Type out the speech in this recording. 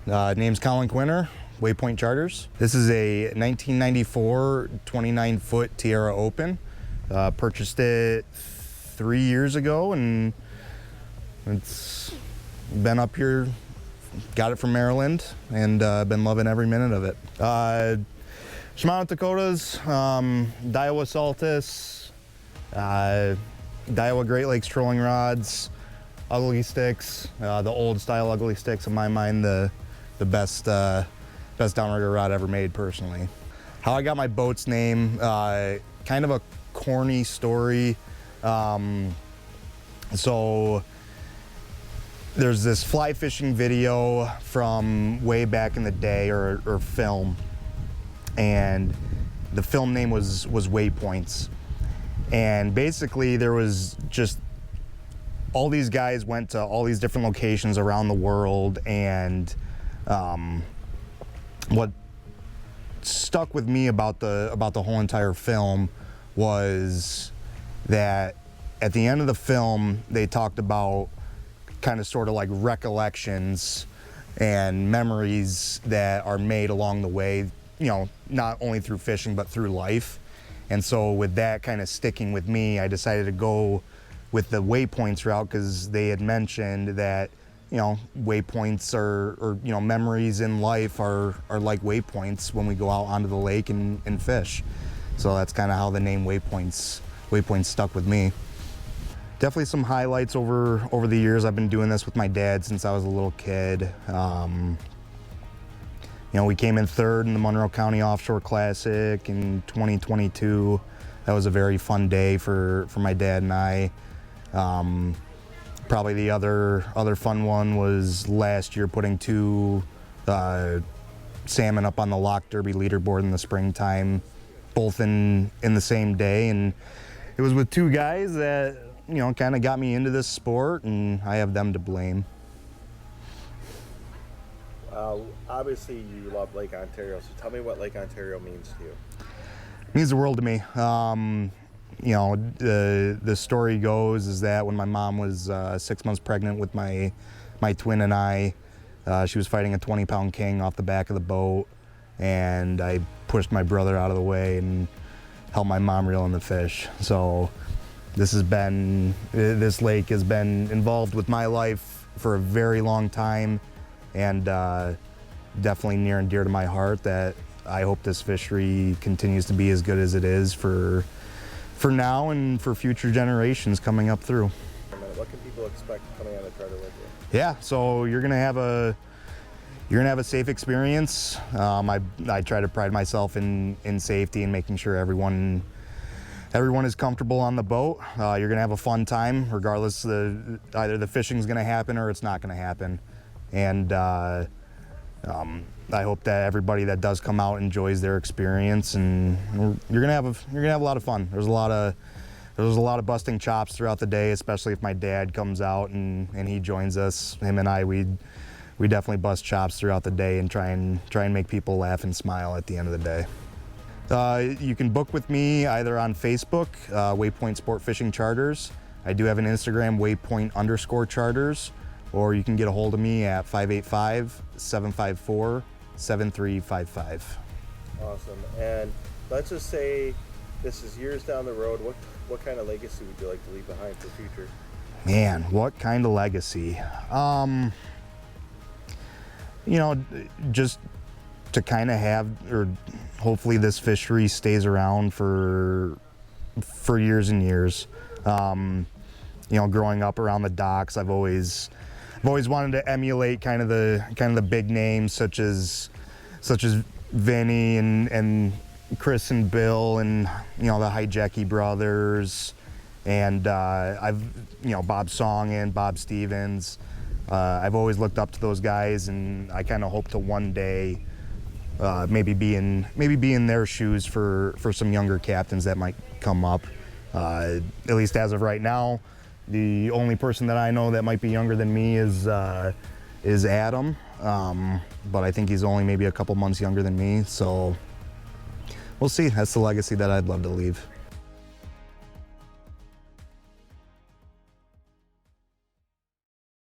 Name's Collin of Waypoint Charters. This is a 1994 29-foot Tiara Open. Purchased it 3 years ago, and it's been up here. Got it from Maryland, and been loving every minute of it. Shimano Dakotas, Daiwa Saltus, Daiwa Great Lakes trolling rods, ugly sticks, the old style ugly sticks, in my mind, the best downrigger rod ever made, personally. How I got my boat's name, kind of a corny story. So there's this fly fishing video from way back in the day, or film, and the film name was Waypoints. And basically there was just all these guys went to all these different locations around the world, and what stuck with me about the whole entire film was that at the end of the film they talked about kind of sort of like recollections and memories that are made along the way, you know, not only through fishing but through life. And so with that kind of sticking with me, I decided to go with the Waypoints route, because they had mentioned that, you know, waypoints or you know, memories in life are like waypoints when we go out onto the lake and fish. So that's kind of how the name Waypoints stuck with me. Definitely some highlights over the years. I've been doing this with my dad since I was a little kid. You know, we came in third in the Monroe County Offshore Classic in 2022. That was a very fun day for my dad and I. Probably the other fun one was last year, putting two salmon up on the Lock Derby leaderboard in the springtime, both in the same day. And it was with two guys that, you know, kind of got me into this sport, and I have them to blame. Obviously you love Lake Ontario, so tell me what Lake Ontario means to you. It means the world to me. You know, the story goes is that when my mom was 6 months pregnant with my twin and I, she was fighting a 20-pound king off the back of the boat, and I pushed my brother out of the way and helped my mom reel in the fish. So this lake has been involved with my life for a very long time, and definitely near and dear to my heart, that I hope this fishery continues to be as good as it is for now and for future generations coming up through. What can people expect coming on a charter with you? Yeah, so you're gonna have a safe experience. I try to pride myself in safety and making sure everyone is comfortable on the boat. You're gonna have a fun time, regardless either the fishing's gonna happen or it's not gonna happen. And I hope that everybody that does come out enjoys their experience, and you're gonna have a lot of fun. There's a lot of busting chops throughout the day, especially if my dad comes out and he joins us. Him and I, we definitely bust chops throughout the day and try and make people laugh and smile at the end of the day. You can book with me either on Facebook, Waypoint Sport Fishing Charters. I do have an Instagram, Waypoint_charters, or you can get a hold of me at 585-754-7355. Awesome. And let's just say this is years down the road. What kind of legacy would you like to leave behind for future? Man, what kind of legacy? You know, just to kind of have, or hopefully this fishery stays around for years and years. You know, growing up around the docks, I've always wanted to emulate kind of the big names such as Vinny and Chris and Bill, and you know, the Hijacki brothers, and you know, Bob Song and Bob Stevens. I've always looked up to those guys, and I kind of hope to one day maybe be in their shoes for some younger captains that might come up. At least as of right now, the only person that I know that might be younger than me is Adam, but I think he's only maybe a couple months younger than me, so we'll see. That's the legacy that I'd love to leave.